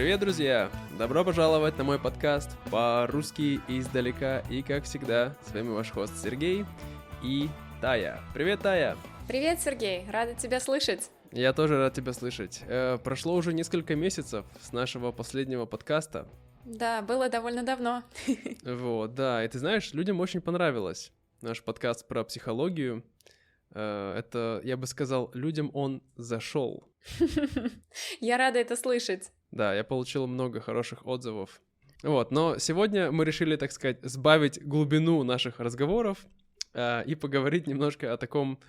Привет, друзья! Добро пожаловать на мой подкаст по-русски издалека. И, как всегда, с вами ваш хост Сергей и Тая. Привет, Тая! Привет, Сергей! Рада тебя слышать! Я тоже рад тебя слышать. Прошло уже несколько месяцев с нашего последнего подкаста. Да, было довольно давно. Вот, да. И ты знаешь, людям очень понравилось наш подкаст про психологию. Это, я бы сказал, людям он зашел. Я рада это слышать. Да, я получил много хороших отзывов. Вот, но сегодня мы решили, так сказать, сбавить глубину наших разговоров и поговорить немножко о таком,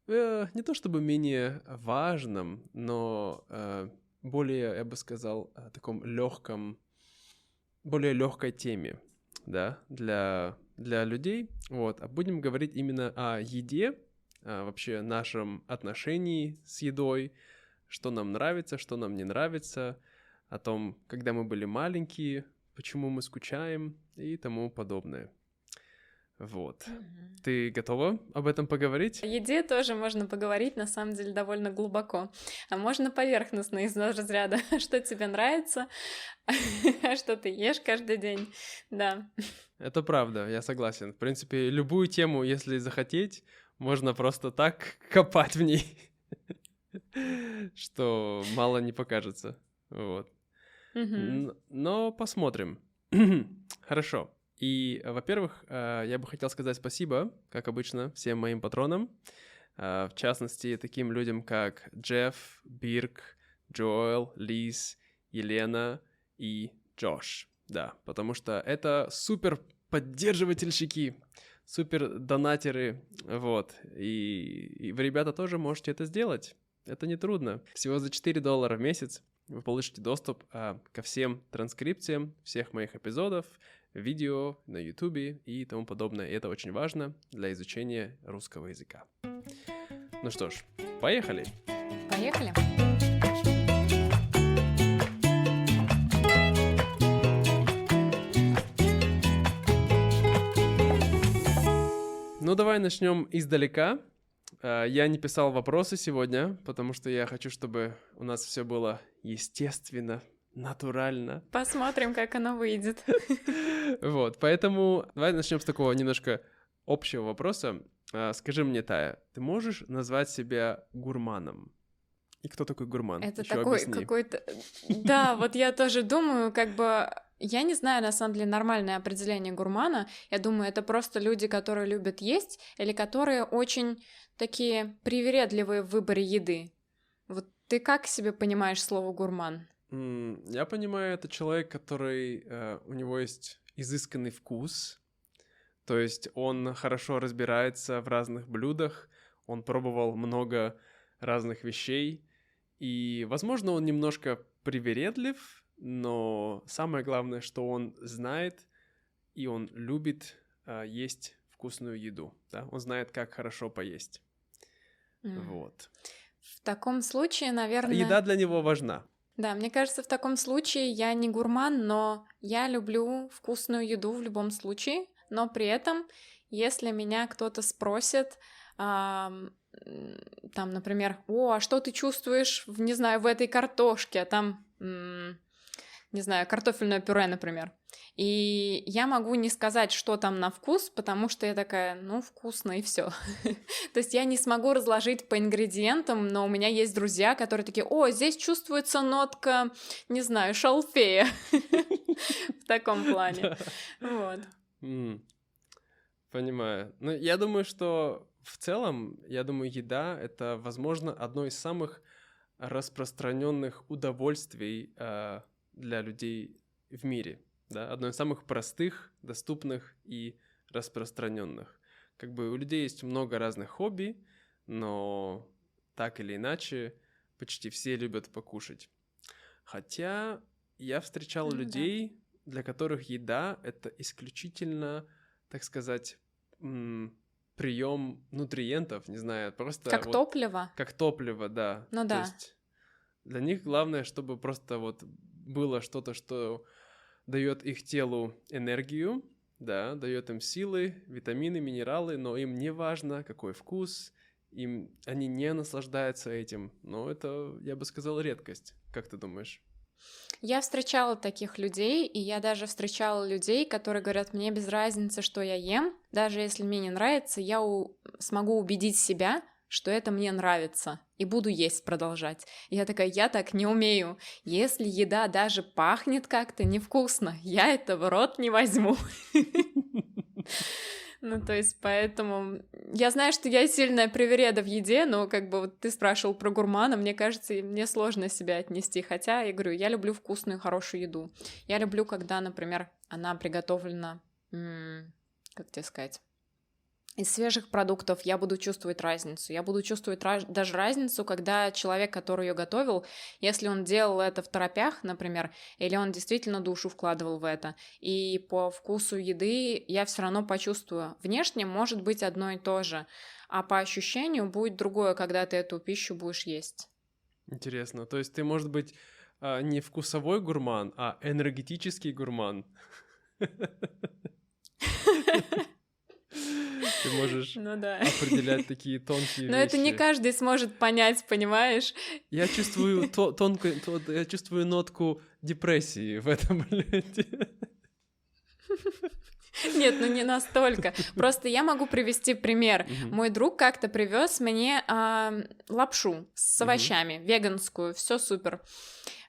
не то чтобы менее важном, но более, я бы сказал, о таком легком, более легкой теме, да, для людей. Вот, а будем говорить именно о еде, вообще нашем отношении с едой, что нам нравится, что нам не нравится, о том, когда мы были маленькие, почему мы скучаем и тому подобное. Вот. Ты готова об этом поговорить? О еде тоже можно поговорить, на самом деле, довольно глубоко. А можно поверхностно из разряда, что тебе нравится, что ты ешь каждый день. Да. Это правда, я согласен. В принципе, любую тему, если захотеть, можно просто так копать в ней, что мало не покажется. Вот. Но посмотрим. Хорошо. И, во-первых, я бы хотел сказать спасибо, как обычно, всем моим патронам. В частности, таким людям, как Джефф, Бирк, Джоэл, Лиз, Елена и Джош. Да, потому что это супер поддерживательщики, супер донатеры, вот. И вы, ребята, тоже можете это сделать. Это нетрудно. Всего за $4 в месяц вы получите доступ ко всем транскрипциям всех моих эпизодов, видео на YouTube и тому подобное. И это очень важно для изучения русского языка. Ну что ж, поехали! Поехали! Ну, давай начнем издалека. Я не писал вопросы сегодня, потому что я хочу, чтобы у нас все было естественно, натурально. Посмотрим, как оно выйдет. Вот, поэтому давай начнем с такого немножко общего вопроса. Скажи мне, Тая, ты можешь назвать себя гурманом? И кто такой гурман? Это Ещё такой объясни. какой-то... Да, вот я тоже думаю, как бы... Я не знаю, на самом деле, нормальное определение гурмана. Я думаю, это просто люди, которые любят есть, или которые очень такие привередливые в выборе еды. Вот ты как себе понимаешь слово гурман? Я понимаю, это человек, который... у него есть изысканный вкус, то есть он хорошо разбирается в разных блюдах, он пробовал много разных вещей, и, возможно, он немножко привередлив, но самое главное, что он знает и он любит есть вкусную еду, да? Он знает, как хорошо поесть. Вот. В таком случае, наверное... Еда для него важна. Да, мне кажется, в таком случае я не гурман, но я люблю вкусную еду в любом случае, но при этом, если меня кто-то спросит, там, например, а что ты чувствуешь, не знаю, в этой картошке, там, не знаю, картофельное пюре, например, и я могу не сказать, что там на вкус, потому что я такая, ну, вкусно, и все. То есть я не смогу разложить по ингредиентам, но у меня есть друзья, которые такие, здесь чувствуется нотка, не знаю, шалфея. В таком плане. Вот. Понимаю. Ну, я думаю, что в целом, еда — это, возможно, одно из самых распространенных удовольствий для людей в мире. Да, одно из самых простых, доступных и распространенных. Как бы у людей есть много разных хобби, но так или иначе почти все любят покушать. Хотя я встречал людей, для которых еда — это исключительно, так сказать, прием нутриентов, не знаю, просто... Как топливо? Как топливо, да. Ну да. То есть для них главное, чтобы просто вот было что-то, что дает их телу энергию, да, дает им силы, витамины, минералы, но им не важно, какой вкус, они не наслаждаются этим. Но это, я бы сказал, редкость. Как ты думаешь? Я встречала таких людей, и я даже встречала людей, которые говорят, мне без разницы, что я ем, даже если мне не нравится, я смогу убедить себя, что это мне нравится, и буду есть продолжать. И я такая, я так не умею. Если еда даже пахнет как-то невкусно, я это в рот не возьму. Ну, то есть, поэтому... Я знаю, что я сильная привереда в еде, но как бы вот ты спрашивал про гурмана, мне кажется, мне сложно себя отнести. Хотя, я говорю, я люблю вкусную, хорошую еду. Я люблю, когда, например, она приготовлена, как тебе сказать, из свежих продуктов, я буду чувствовать разницу. Я буду чувствовать даже разницу, когда человек, который ее готовил, если он делал это в торопях, например, или он действительно душу вкладывал в это, и по вкусу еды я все равно почувствую. Внешне может быть одно и то же, а по ощущению будет другое, когда ты эту пищу будешь есть. Интересно. То есть ты, может быть, не вкусовой гурман, а энергетический гурман. Ты можешь определять такие тонкие вещи. Но это не каждый сможет понять, понимаешь? Я чувствую я чувствую нотку депрессии в этом блюде. Нет, ну не настолько. Просто я могу привести пример. Мой друг как-то привез мне лапшу с овощами, веганскую, все супер.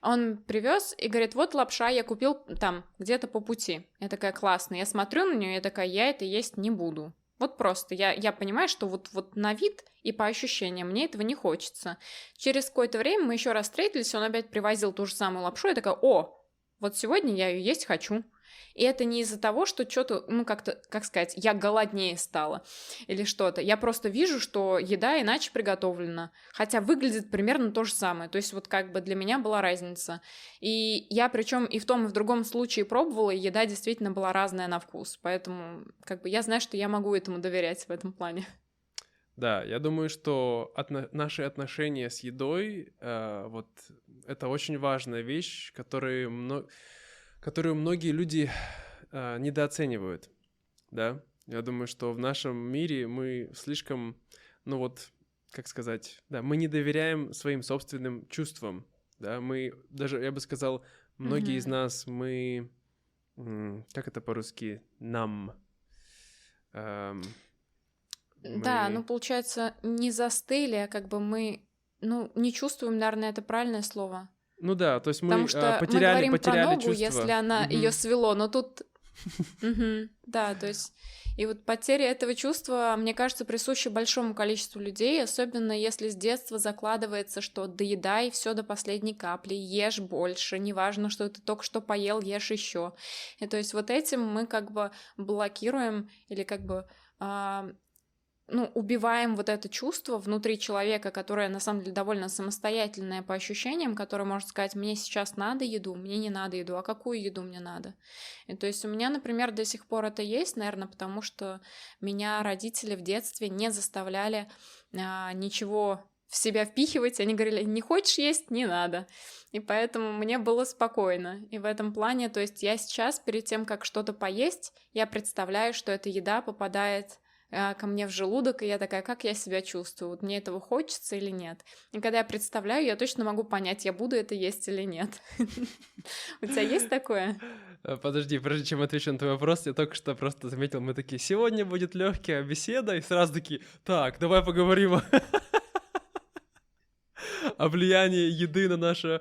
Он привез и говорит, вот лапша я купил там где-то по пути. Я такая, классно. Я смотрю на нее, я такая, я это есть не буду. Вот просто я понимаю, что вот на вид и по ощущениям мне этого не хочется. Через какое-то время мы еще раз встретились, он опять привозил ту же самую лапшу, я такая, о, вот сегодня я ее есть хочу. И это не из-за того, что что-то, ну как-то, как сказать, я голоднее стала или что-то. Я просто вижу, что еда иначе приготовлена, хотя выглядит примерно то же самое. То есть вот как бы для меня была разница. И я причем и в том, и в другом случае пробовала, и еда действительно была разная на вкус. Поэтому как бы я знаю, что я могу этому доверять в этом плане. Да, я думаю, что наши отношения с едой, вот это очень важная вещь, которую многие люди недооценивают, да. Я думаю, что в нашем мире мы слишком, ну вот, как сказать, да, мы не доверяем своим собственным чувствам, да. Мы даже, я бы сказал, многие из нас, мы, как это по-русски, Да, ну, получается, не застыли, а как бы мы, ну, не чувствуем, наверное, это правильное слово. Ну да, то есть мы Потому что потеряли мы говорим про ногу, чувство. если она ее свело, но тут... Да, то есть... И вот потеря этого чувства, мне кажется, присуща большому количеству людей, особенно если с детства закладывается, что доедай все до последней капли, ешь больше, неважно, что ты только что поел, ешь еще. И то есть вот этим мы как бы блокируем или как бы... убиваем вот это чувство внутри человека, которое на самом деле довольно самостоятельное по ощущениям, которое может сказать, мне сейчас надо еду, мне не надо еду, а какую еду мне надо. И то есть у меня, например, до сих пор это есть, наверное, потому что меня родители в детстве не заставляли ничего в себя впихивать, они говорили, не хочешь есть, не надо. И поэтому мне было спокойно. И в этом плане, то есть я сейчас, перед тем, как что-то поесть, я представляю, что эта еда попадает ко мне в желудок, и я такая, как я себя чувствую, вот мне этого хочется или нет. И когда я представляю, я точно могу понять, я буду это есть или нет. У тебя есть такое? Подожди, прежде чем отвечу на твой вопрос, я только что просто заметил, мы такие, сегодня будет легкая беседа, и сразу такие, так, давай поговорим о влиянии еды на нашу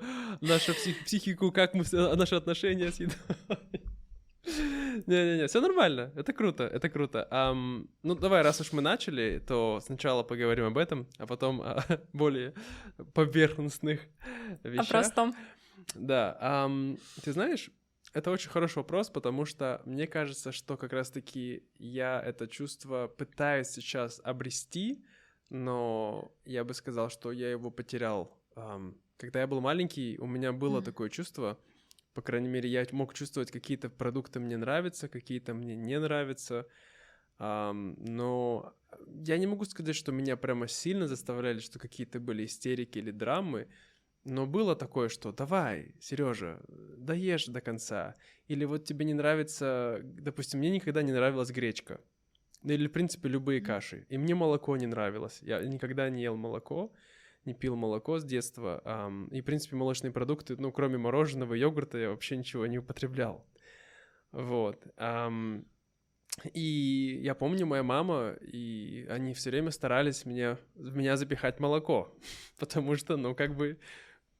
психику, как мы, наши отношения с едой. Не-не-не, все нормально, это круто. Ну, давай, раз уж мы начали, то сначала поговорим об этом, а потом о более поверхностных вещах. О простом. Да, ты знаешь, это очень хороший вопрос, потому что мне кажется, что как раз-таки я это чувство пытаюсь сейчас обрести, но я бы сказал, что я его потерял. Когда я был маленький, у меня было такое чувство. По крайней мере, я мог чувствовать, какие-то продукты мне нравятся, какие-то мне не нравятся. Но я не могу сказать, что меня прямо сильно заставляли, что какие-то были истерики или драмы. Но было такое, что давай, Сережа, доешь до конца. Или вот тебе не нравится... Допустим, мне никогда не нравилась гречка. Или, в принципе, любые каши. И мне молоко не нравилось. Я никогда не ел молоко. не пил молоко с детства, и, в принципе, молочные продукты, ну, кроме мороженого и йогурта, я вообще ничего не употреблял. Вот. И я помню, моя мама, и они все время старались в меня запихать молоко, потому что, ну, как бы,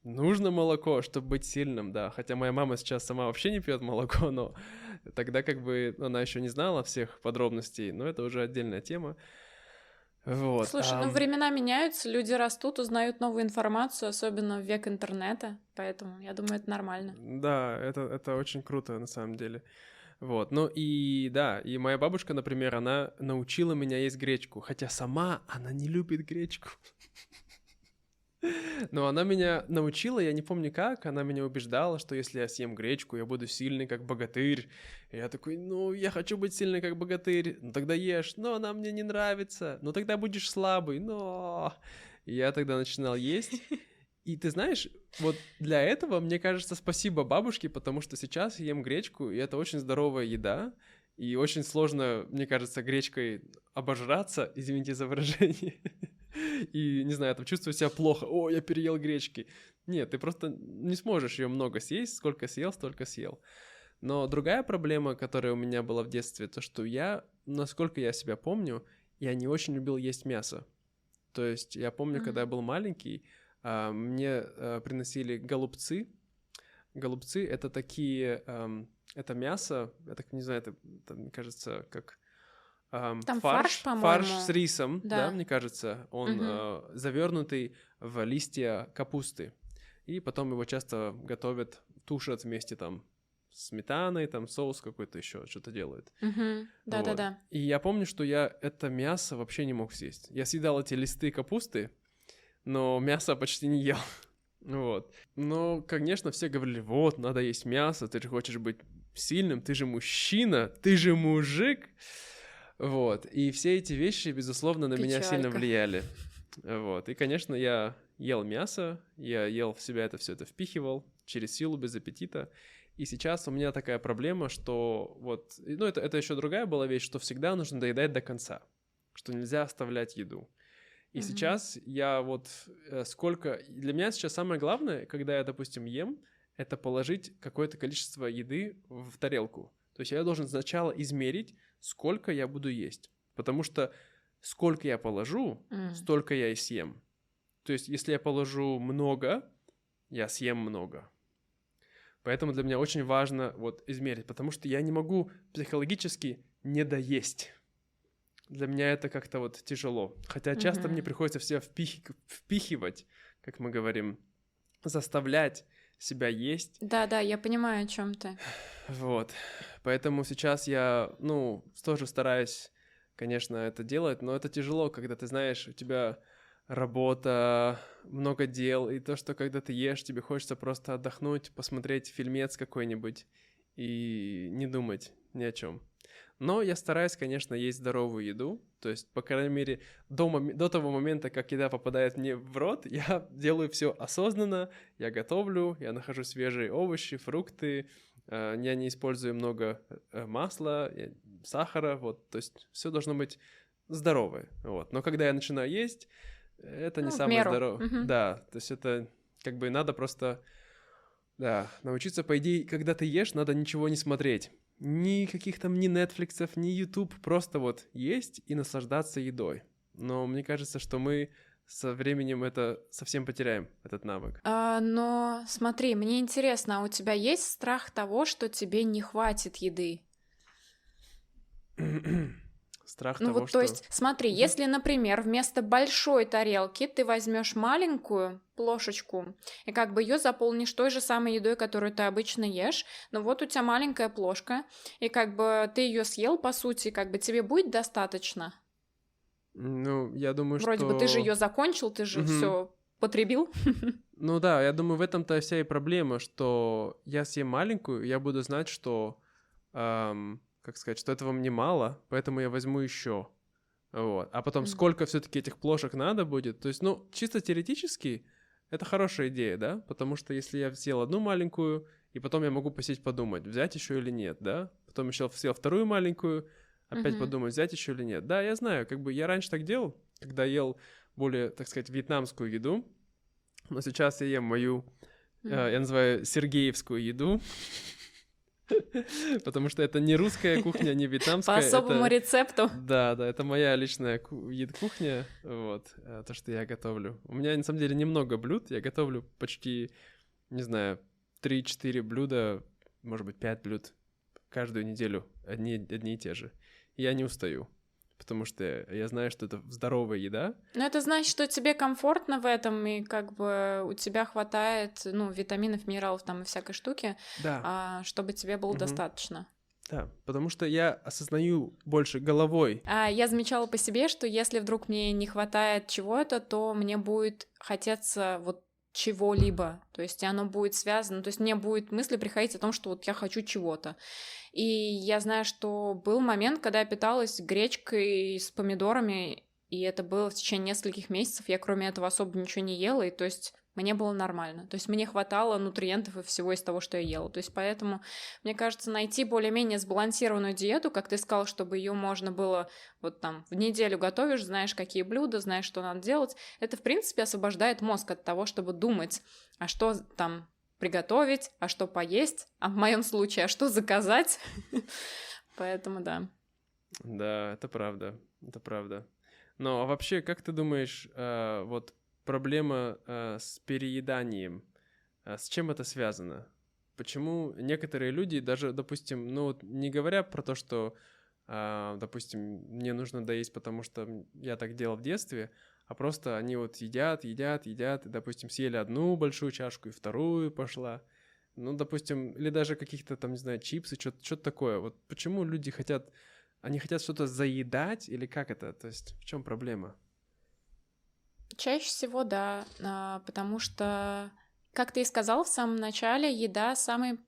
нужно молоко, чтобы быть сильным, да. Хотя моя мама сейчас сама вообще не пьет молоко, но тогда как бы она еще не знала всех подробностей, но это уже отдельная тема. Вот. Слушай, ну времена меняются, люди растут, узнают новую информацию, особенно в век интернета, поэтому я думаю, это нормально. Да, это очень круто на самом деле. Вот, ну и да, и моя бабушка, например, она научила меня есть гречку, хотя сама она не любит гречку. Но она меня научила, я не помню как, она меня убеждала, что если я съем гречку, я буду сильный, как богатырь. И я такой, ну, я хочу быть сильный, как богатырь. Ну, тогда ешь. Но она мне не нравится. Ну, тогда будешь слабый. Но... И я тогда начинал есть. И ты знаешь, вот для этого, мне кажется, спасибо бабушке, потому что сейчас я ем гречку, и это очень здоровая еда. И очень сложно, мне кажется, гречкой обожраться, извините за выражение. И, не знаю, там чувствую себя плохо. О, я переел гречки. Нет, ты просто не сможешь ее много съесть. Сколько съел, столько съел. Но другая проблема, которая у меня была в детстве, то, что я, насколько я себя помню, я не очень любил есть мясо. То есть я помню, когда я был маленький, мне приносили голубцы. Голубцы — это такие... Это мясо, я так не знаю, это мне кажется, как... Там фарш, по-моему. Фарш с рисом, да, Да. мне кажется. Он завернутый в листья капусты. И потом его часто готовят, тушат вместе там с сметаной, там соус какой-то еще, что-то делают. Да-да-да. И я помню, что я это мясо вообще не мог съесть. Я съедал эти листы капусты, но мясо почти не ел. Вот. Но, конечно, все говорили, вот, надо есть мясо, ты же хочешь быть сильным, ты же мужчина, ты же мужик. Вот, и все эти вещи, безусловно, на меня сильно влияли. Вот, и, конечно, я ел мясо, я ел в себя это впихивал через силу, без аппетита. И сейчас у меня такая проблема, что вот, ну, это еще другая была вещь, что всегда нужно доедать до конца, что нельзя оставлять еду. И сейчас я вот сколько... Для меня сейчас самое главное, когда я, допустим, ем, это положить какое-то количество еды в тарелку. То есть я должен сначала измерить, сколько я буду есть. Потому что сколько я положу, столько я и съем. То есть если я положу много, я съем много. Поэтому для меня очень важно вот измерить, потому что я не могу психологически не доесть. Для меня это как-то вот тяжело. Хотя часто мне приходится все впихивать, как мы говорим, заставлять себя есть. Да-да, я понимаю, о чем ты. Вот. Поэтому сейчас я, ну, тоже стараюсь, конечно, это делать, но это тяжело, когда ты знаешь, у тебя работа, много дел, и то, что когда ты ешь, тебе хочется просто отдохнуть, посмотреть фильмец какой-нибудь и не думать ни о чем. Но я стараюсь, конечно, есть здоровую еду, то есть, по крайней мере, до того момента, как еда попадает мне в рот, я делаю все осознанно, я готовлю, я нахожу свежие овощи, фрукты, я не использую много масла, сахара, вот, то есть все должно быть здоровое, вот. Но когда я начинаю есть, это не самое здоровое. Да, то есть это как бы надо просто, да, научиться, по идее, когда ты ешь, надо ничего не смотреть. Никаких там ни Netflix'ов, ни YouTube, просто вот есть и наслаждаться едой. Но мне кажется, что мы со временем это совсем потеряем, этот навык. Но смотри, мне интересно, а у тебя есть страх того, что тебе не хватит еды? Страх того, вот, что... То есть, смотри, если, например, вместо большой тарелки ты возьмешь маленькую плошечку и как бы ее заполнишь той же самой едой, которую ты обычно ешь, но вот у тебя маленькая плошка, и как бы ты ее съел, по сути, как бы тебе будет достаточно? Ну, я думаю, Вроде бы ты же ее закончил, ты же все потребил. Ну да, я думаю, в этом-то вся и проблема, что я съем маленькую, я буду знать, что... как сказать, что этого мне мало, поэтому я возьму еще. Вот. А потом, сколько все-таки этих плошек надо будет. То есть, ну, чисто теоретически, это хорошая идея, да? Потому что если я съел одну маленькую, и потом я могу посидеть подумать, взять еще или нет, да? Потом еще съел вторую маленькую, опять подумать, взять еще или нет. Да, я знаю, как бы я раньше так делал, когда ел более, так сказать, вьетнамскую еду, но сейчас я ем мою, я называю сергеевскую еду, потому что это не русская кухня, не вьетнамская. По особому рецепту. Да, это моя личная кухня, вот, то, что я готовлю. У меня, на самом деле, немного блюд, я готовлю почти, не знаю, 3-4 блюда, может быть, 5 блюд каждую неделю, одни и те же. Я не устаю, потому что я знаю, что это здоровая еда. Но это значит, что тебе комфортно в этом, и как бы у тебя хватает, витаминов, минералов там и всякой штуки, да. Чтобы тебе было достаточно. Да, потому что я осознаю больше головой. Я замечала по себе, что если вдруг мне не хватает чего-то, то мне будет хотеться вот чего-либо, то есть оно будет связано, то есть мне будет мысли приходить о том, что вот я хочу чего-то. И я знаю, что был момент, когда я питалась гречкой с помидорами, и это было в течение нескольких месяцев, я кроме этого особо ничего не ела, и то есть мне было нормально. То есть мне хватало нутриентов и всего из того, что я ела. То есть поэтому, мне кажется, найти более-менее сбалансированную диету, как ты сказал, чтобы ее можно было вот там в неделю готовишь, знаешь, какие блюда, знаешь, что надо делать, это, в принципе, освобождает мозг от того, чтобы думать, а что там приготовить, а что поесть, а в моем случае, а что заказать. Поэтому да. Да, это правда, это правда. Но а вообще, как ты думаешь, вот проблема с перееданием, с чем это связано? Почему некоторые люди даже, допустим, не говоря про то, что, допустим, мне нужно доесть, потому что я так делал в детстве, а просто они вот едят, и, допустим, съели одну большую чашку и вторую пошла. Допустим, или даже каких-то там, не знаю, чипсы, что-то такое. Вот почему люди хотят, они хотят что-то заедать или как это? То есть в чем проблема? Чаще всего, да, потому что, как ты и сказал в самом начале, еда самый,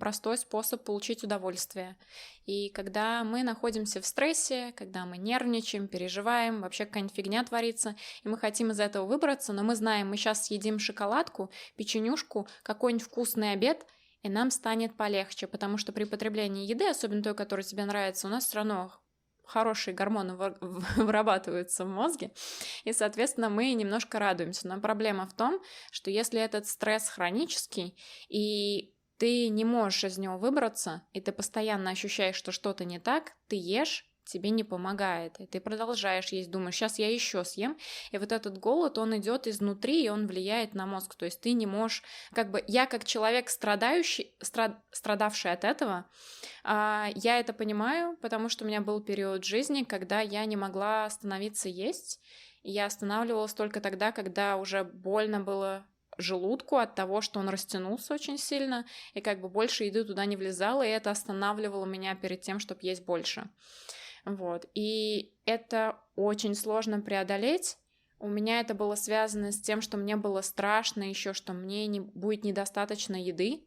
простой способ получить удовольствие. И когда мы находимся в стрессе, когда мы нервничаем, переживаем, вообще какая-нибудь фигня творится, и мы хотим из этого выбраться, но мы знаем, мы сейчас съедим шоколадку, печенюшку, какой-нибудь вкусный обед, и нам станет полегче, потому что при потреблении еды, особенно той, которая тебе нравится, у нас все равно хорошие гормоны вырабатываются в мозге, и, соответственно, мы немножко радуемся. Но проблема в том, что если этот стресс хронический, и ты не можешь из него выбраться, и ты постоянно ощущаешь, что что-то не так, ты ешь, тебе не помогает, и ты продолжаешь есть, думаешь, сейчас я еще съем, и вот этот голод, он идет изнутри, и он влияет на мозг, то есть ты не можешь, я как человек, страдавший от этого, я это понимаю, потому что у меня был период жизни, когда я не могла остановиться есть, и я останавливалась только тогда, когда уже больно было желудку от того, что он растянулся очень сильно, и больше еды туда не влезало, и это останавливало меня перед тем, чтобы есть больше. Вот. И это очень сложно преодолеть. У меня это было связано с тем, что мне было страшно еще, что мне не будет недостаточно еды.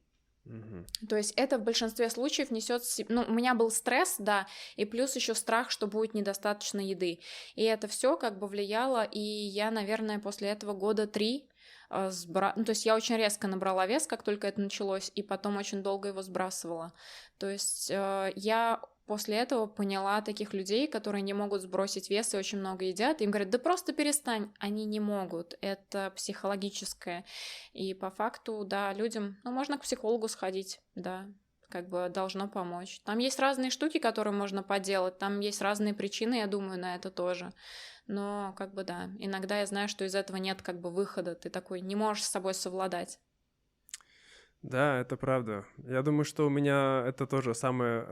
То есть это в большинстве случаев несет... у меня был стресс, да, и плюс еще страх, что будет недостаточно еды. И это все влияло, и я, наверное, после этого 3 года то есть я очень резко набрала вес, как только это началось, и потом очень долго его сбрасывала. То есть я после этого поняла таких людей, которые не могут сбросить вес и очень много едят, им говорят, да просто перестань, они не могут, это психологическое, и по факту, да, людям, можно к психологу сходить, да, должно помочь. Там есть разные штуки, которые можно поделать, там есть разные причины, я думаю, на это тоже. Но, да, иногда я знаю, что из этого нет выхода, ты такой не можешь с собой совладать. Да, это правда. Я думаю, что у меня это тоже самый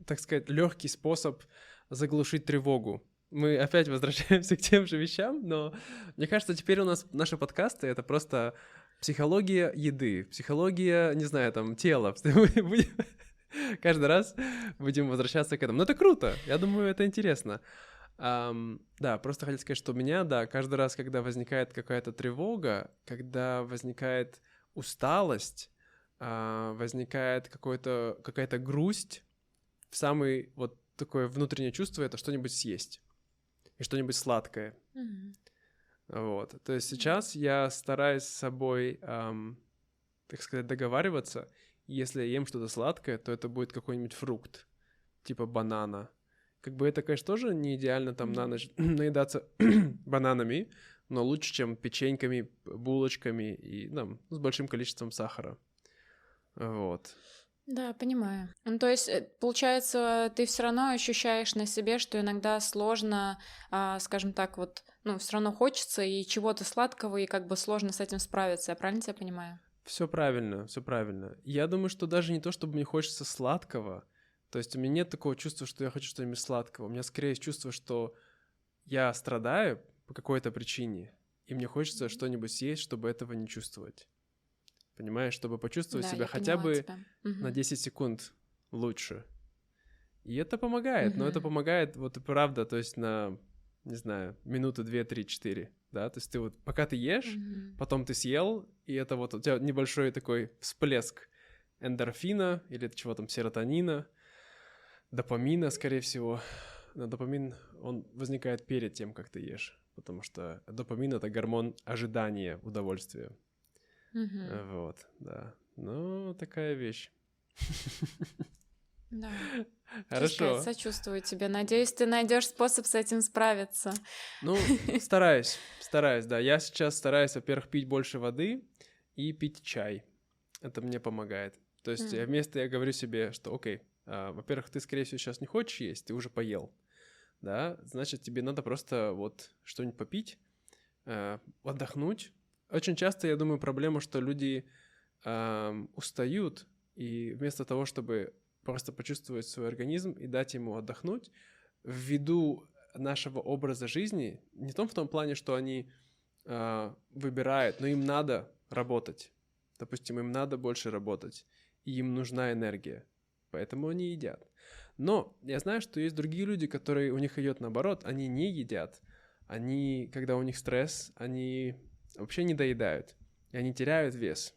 так сказать, легкий способ заглушить тревогу. Мы опять возвращаемся к тем же вещам, но мне кажется, теперь у нас наши подкасты — это просто психология еды, психология, не знаю, там, тела. Каждый раз будем возвращаться к этому. Но это круто, я думаю, это интересно. Да, просто хотел сказать, что у меня, да, каждый раз, когда возникает какая-то тревога, когда возникает усталость, возникает какая-то грусть, самое вот такое внутреннее чувство — это что-нибудь съесть и что-нибудь сладкое. Вот. То есть сейчас я стараюсь с собой, так сказать, договариваться. Если я ем что-то сладкое, то это будет какой-нибудь фрукт, типа банана. Это, конечно, тоже не идеально там на ночь наедаться бананами, но лучше, чем печеньками, булочками и с большим количеством сахара. Вот. Да, понимаю. Ну, то есть, получается, ты все равно ощущаешь на себе, что иногда сложно, скажем так, вот, все равно хочется и чего-то сладкого, и как бы сложно с этим справиться. Я правильно тебя понимаю? Все правильно, все правильно. Я думаю, что даже не то, чтобы мне хочется сладкого, то есть у меня нет такого чувства, что я хочу что-нибудь сладкого. У меня скорее есть чувство, что я страдаю по какой-то причине, и мне хочется что-нибудь съесть, чтобы этого не чувствовать. Понимаешь, чтобы почувствовать себя хотя бы на 10 секунд лучше. И это помогает, но это помогает вот и правда, то есть на, не знаю, минуты 2, 3, 4, да, то есть ты вот, пока ты ешь, потом ты съел, и это вот у тебя небольшой такой всплеск эндорфина или чего там, серотонина, допамина, скорее всего. Но допамин, он возникает перед тем, как ты ешь, потому что допамин — это гормон ожидания удовольствия. Вот, да. Ну, такая вещь. Да. Хорошо. Сочувствую тебе. Надеюсь, ты найдешь способ с этим справиться. Ну, стараюсь, да. Я сейчас стараюсь, во-первых, пить больше воды и пить чай. Это мне помогает. То есть я говорю себе, что окей, во-первых, ты, скорее всего, сейчас не хочешь есть, ты уже поел, да, значит, тебе надо просто вот что-нибудь попить, отдохнуть. Очень часто, я думаю, проблема, что люди устают, и вместо того, чтобы просто почувствовать свой организм и дать ему отдохнуть, ввиду нашего образа жизни, не в том плане, что они выбирают, но им надо работать. Допустим, им надо больше работать, и им нужна энергия, поэтому они едят. Но я знаю, что есть другие люди, которые у них идет наоборот, они не едят, они, когда у них стресс, они вообще не доедают, и они теряют вес.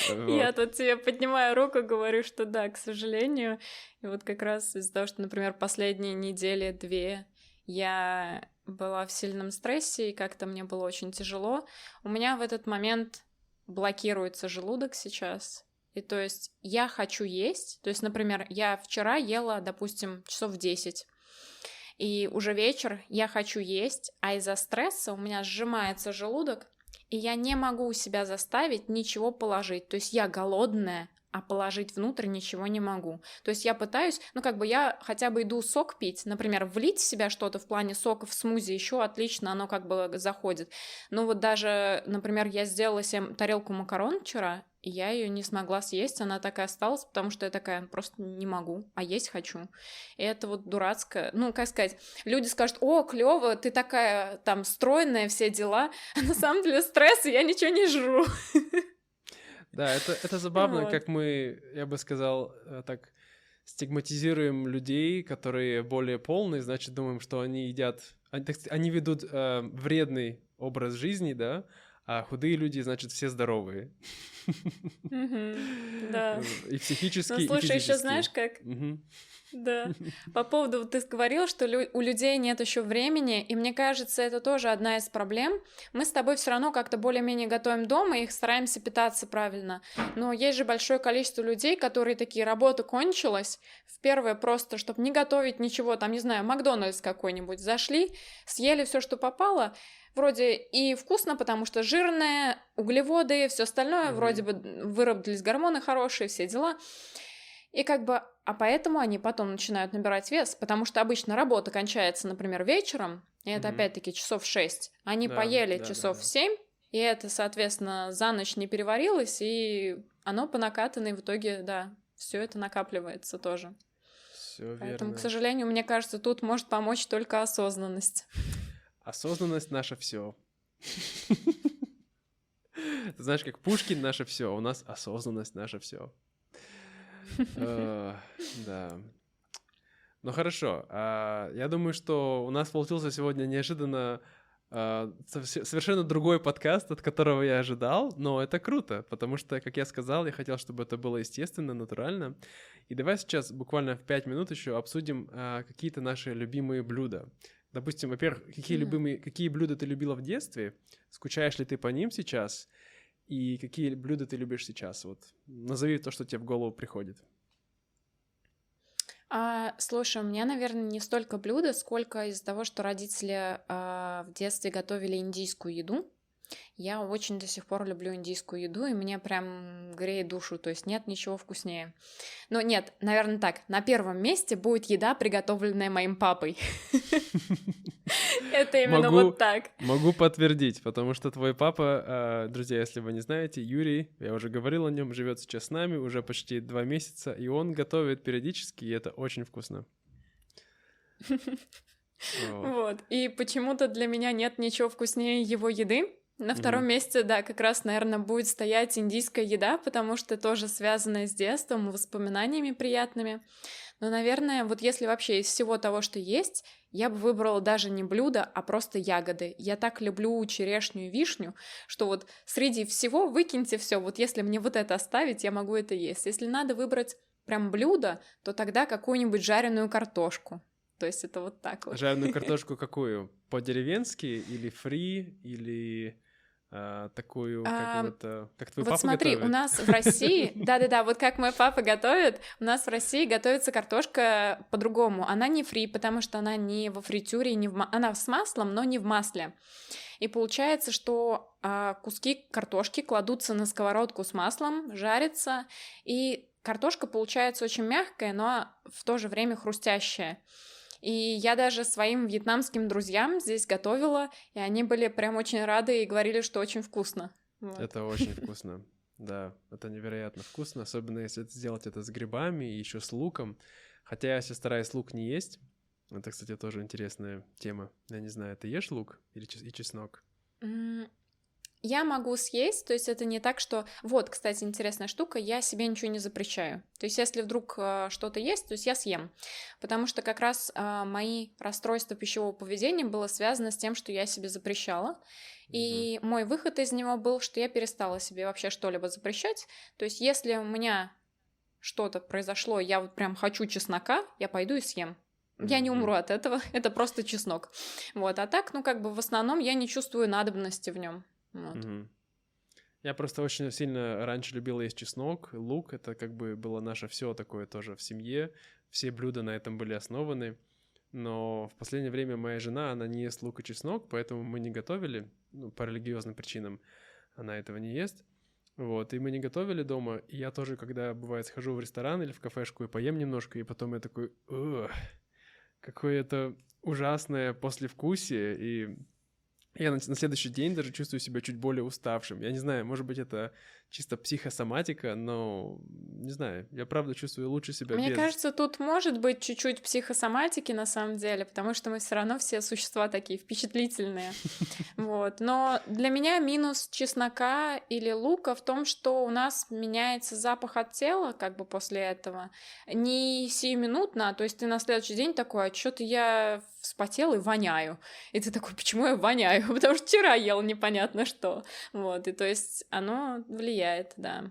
Вот. Я тут тебе поднимаю руку, говорю, что да, к сожалению. И вот как раз из-за того, что, например, последние недели 2 я была в сильном стрессе, и как-то мне было очень тяжело, у меня в этот момент блокируется желудок сейчас. И то есть я хочу есть. То есть, например, я вчера ела, допустим, часов в 10. И уже вечер, я хочу есть, а из-за стресса у меня сжимается желудок, и я не могу себя заставить ничего положить. То есть я голодная, а положить внутрь ничего не могу. То есть я пытаюсь, я хотя бы иду сок пить, например, влить в себя что-то в плане сока в смузи, еще отлично, оно как бы заходит. Но вот даже, например, я сделала себе тарелку макарон вчера, и я ее не смогла съесть, она так и осталась, потому что я такая, просто не могу, а есть хочу. И это вот дурацкое, как сказать, люди скажут: о, клево, ты такая там стройная, все дела, а на самом деле стресс, и я ничего не жру. Да, это забавно, вот. Как мы, я бы сказал, так стигматизируем людей, которые более полные, значит, думаем, что они едят, они ведут вредный образ жизни, да, а худые люди, значит, все здоровые. Да. И психически, и физически. Ну, слушай, еще знаешь как? Да. По поводу, ты говорил, что у людей нет еще времени, и мне кажется, это тоже одна из проблем. Мы с тобой все равно как-то более-менее готовим дома, и их стараемся питаться правильно. Но есть же большое количество людей, которые такие: работа кончилась, в первое просто, чтобы не готовить ничего, там, не знаю, Макдональдс какой-нибудь, зашли, съели все, что попало, вроде и вкусно, потому что жирное, углеводы, все остальное, вроде бы выработались гормоны хорошие, все дела. И а поэтому они потом начинают набирать вес, потому что обычно работа кончается, например, вечером, и это опять-таки часов 6. Они поели часов 7, и это, соответственно, за ночь не переварилось, и оно по накатанной в итоге, да, все это накапливается тоже. Все верно. Поэтому, к сожалению, мне кажется, тут может помочь только осознанность. Осознанность — наше все. Ты знаешь, как Пушкин — наше все, у нас осознанность — наше все. Да. Ну хорошо. Я думаю, что у нас получился сегодня неожиданно совершенно другой подкаст, от которого я ожидал, но это круто, потому что, как я сказал, я хотел, чтобы это было естественно, натурально. И давай сейчас буквально в 5 минут еще обсудим какие-то наши любимые блюда. Допустим, во-первых, какие блюда ты любила в детстве, скучаешь ли ты по ним сейчас, и какие блюда ты любишь сейчас? Вот назови то, что тебе в голову приходит. Слушай, у меня, наверное, не столько блюда, сколько из-за того, что родители в детстве готовили индийскую еду. Я очень до сих пор люблю индийскую еду, и мне прям греет душу, то есть нет ничего вкуснее. Но нет, наверное так, на первом месте будет еда, приготовленная моим папой. Это именно вот так. Могу подтвердить, потому что твой папа, друзья, если вы не знаете, Юрий, я уже говорил о нем, живет сейчас с нами уже почти 2 месяца, и он готовит периодически, и это очень вкусно. Вот, и почему-то для меня нет ничего вкуснее его еды. На втором месте, да, как раз, наверное, будет стоять индийская еда, потому что тоже связанная с детством, воспоминаниями приятными. Но, наверное, вот если вообще из всего того, что есть, я бы выбрала даже не блюдо, а просто ягоды. Я так люблю черешню и вишню, что вот среди всего выкиньте все. Вот если мне вот это оставить, я могу это есть. Если надо выбрать прям блюдо, то тогда какую-нибудь жареную картошку. То есть это вот так вот. Жареную картошку какую? По-деревенски или фри, или такую, как твой вот папа смотри, готовит? у нас в России, да-да-да, вот как мой папа готовит, у нас в России готовится картошка по-другому. Она не фри, потому что она не во фритюре, она с маслом, но не в масле. И получается, что куски картошки кладутся на сковородку с маслом, жарятся, и картошка получается очень мягкая, но в то же время хрустящая. И я даже своим вьетнамским друзьям здесь готовила, и они были прям очень рады и говорили, что очень вкусно. Вот. Это очень вкусно, да, это невероятно вкусно, особенно если сделать это с грибами и еще с луком. Хотя я стараюсь лук не есть. Это, кстати, тоже интересная тема. Я не знаю, ты ешь лук и чеснок? Я могу съесть, то есть это не так, что... Вот, кстати, интересная штука, я себе ничего не запрещаю. То есть если вдруг что-то есть, то есть я съем. Потому что как раз мои расстройства пищевого поведения было связано с тем, что я себе запрещала. И мой выход из него был, что я перестала себе вообще что-либо запрещать. То есть если у меня что-то произошло, я вот прям хочу чеснока, я пойду и съем. Я не умру от этого, это просто чеснок. Вот, а так, ну как бы в основном я не чувствую надобности в нем. Вот. Я просто очень сильно раньше любила есть чеснок, лук, это как бы было наше все такое тоже в семье, все блюда на этом были основаны, но в последнее время моя жена, она не ест лук и чеснок, поэтому мы не готовили, по религиозным причинам она этого не ест, вот, и мы не готовили дома, и я тоже, когда, бывает, схожу в ресторан или в кафешку и поем немножко, и потом я такой, какое это ужасное послевкусие, и я на следующий день даже чувствую себя чуть более уставшим. Я не знаю, может быть, это чисто психосоматика, но, не знаю, я правда чувствую лучше себя Мне кажется, тут может быть чуть-чуть психосоматики на самом деле, потому что мы все равно все существа такие впечатлительные. Вот. Но для меня минус чеснока или лука в том, что у нас меняется запах от тела как бы после этого. Не сиюминутно, то есть ты на следующий день такой, а что-то я вспотел и воняю. И ты такой, почему я воняю? Потому что вчера ел непонятно что. Вот, и то есть оно влияет, да.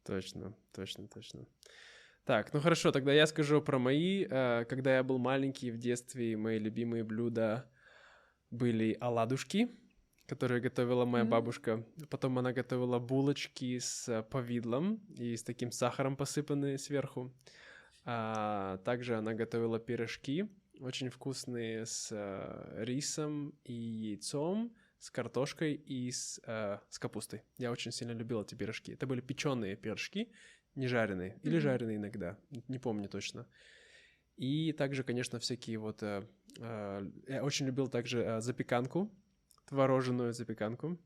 Точно. Так, ну хорошо, тогда я скажу про мои. Когда я был маленький в детстве, мои любимые блюда были оладушки, которые готовила моя бабушка. Потом она готовила булочки с повидлом и с таким сахаром посыпанные сверху. Также она готовила пирожки, очень вкусные, с рисом и яйцом, с картошкой и с капустой. Я очень сильно любил эти пирожки. Это были печеные пирожки, не жареные. Или жареные иногда, не помню точно. И также, конечно, всякие вот... я очень любил также запеканку, творожную запеканку.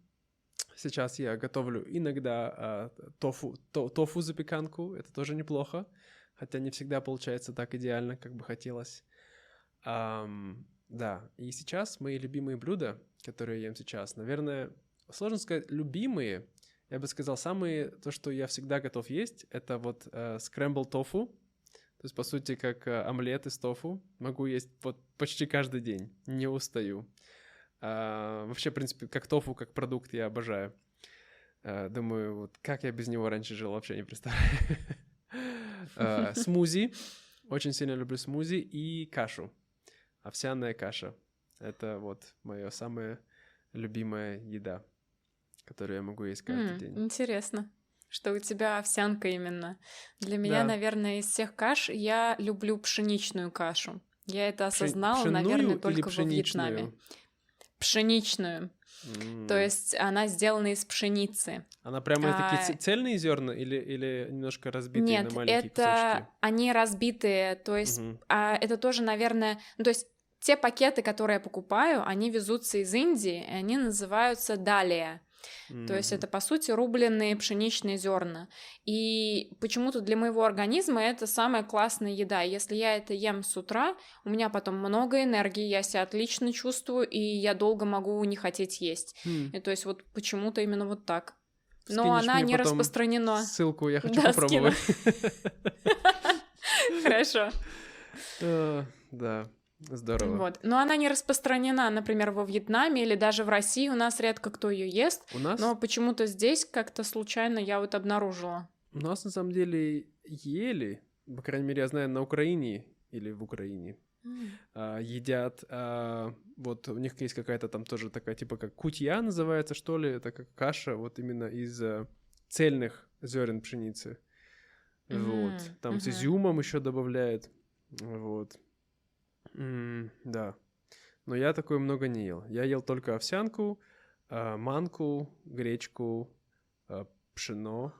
Сейчас я готовлю иногда тофу запеканку. Это тоже неплохо. Хотя не всегда получается так идеально, как бы хотелось. Да, и сейчас мои любимые блюда, которые я ем сейчас, наверное, сложно сказать, любимые. Я бы сказал, самые, то, что я всегда готов есть, это вот скрэмбл тофу. То есть, по сути, как омлет из тофу. Могу есть вот почти каждый день, не устаю. Вообще, в принципе, как тофу, как продукт я обожаю. Думаю, вот как я без него раньше жил, вообще не представляю. Смузи. Очень сильно люблю смузи и кашу. Овсяная каша. Это вот моя самая любимая еда, которую я могу есть каждый день. Интересно, что у тебя овсянка именно. Для меня, наверное, из всех каш я люблю пшеничную кашу. Я это осознала, наверное, только во Вьетнаме. пшеничную. То есть она сделана из пшеницы. Она прямо такие цельные зерна или немножко разбитые на маленькие кусочки? Нет, они разбитые, то есть это тоже, наверное... Ну, то есть те пакеты, которые я покупаю, они везутся из Индии, и они называются далия. То есть это, по сути, рубленые пшеничные зерна. И почему-то для моего организма это самая классная еда. Если я это ем с утра, у меня потом много энергии, я себя отлично чувствую, и я долго могу не хотеть есть. И то есть вот почему-то именно вот так. Но скинешь она не распространена. Ссылку я хочу попробовать. Хорошо. Да. Здорово. Вот. Но она не распространена, например, во Вьетнаме или даже в России. У нас редко кто ее ест. У нас? Но почему-то здесь как-то случайно я вот обнаружила. У нас на самом деле ели, по крайней мере, я знаю, на Украине или в Украине едят. Вот у них есть какая-то там тоже такая типа как кутья называется, что ли, это как каша вот именно из цельных зерен пшеницы. Вот. Там с изюмом еще добавляют. Вот. Да, но я такое много не ел. Я ел только овсянку, манку, гречку, пшено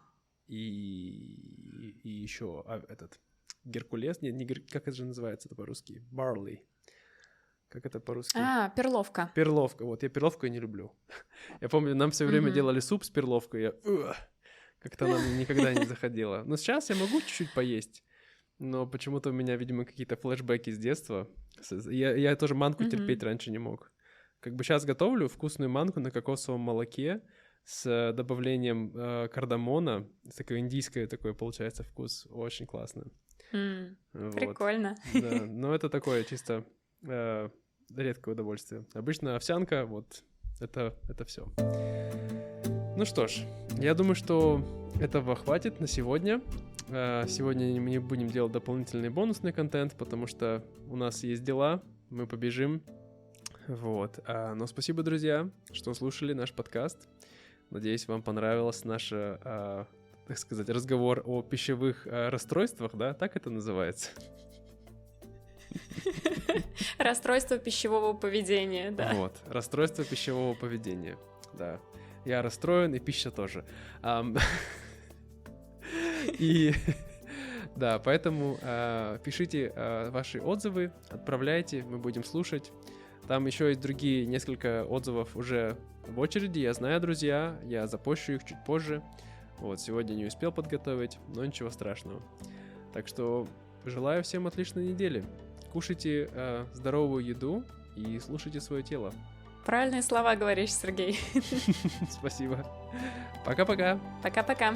и еще этот геркулес. Нет, как это же называется это по-русски? Barley. Как это по-русски? Перловка. Перловка. Вот я перловку и не люблю. Я помню, нам все время делали суп с перловкой. Как-то она мне никогда не заходила. Но сейчас я могу чуть-чуть поесть. Но почему-то у меня, видимо, какие-то флешбеки с детства. Я тоже манку терпеть раньше не мог. Как бы сейчас готовлю вкусную манку на кокосовом молоке с добавлением кардамона. Такое индийское такое получается вкус. Очень классно. Вот. Прикольно. Да, но это такое чисто редкое удовольствие. Обычно овсянка, вот, это все. Ну что ж, я думаю, что этого хватит на сегодня. Сегодня мы не будем делать дополнительный бонусный контент, потому что у нас есть дела, мы побежим. Вот. Но спасибо, друзья, что слушали наш подкаст. Надеюсь, вам понравился наш, так сказать, разговор о пищевых расстройствах, да? Так это называется? Расстройство пищевого поведения, да. Вот, расстройство пищевого поведения, да. Я расстроен, и пища тоже. И да, поэтому пишите ваши отзывы, отправляйте, мы будем слушать. Там еще есть другие несколько отзывов уже в очереди, я знаю, друзья, я запущу их чуть позже. Вот, сегодня не успел подготовить, но ничего страшного. Так что желаю всем отличной недели. Кушайте здоровую еду и слушайте свое тело. Правильные слова говоришь, Сергей. Спасибо. Пока-пока. Пока-пока.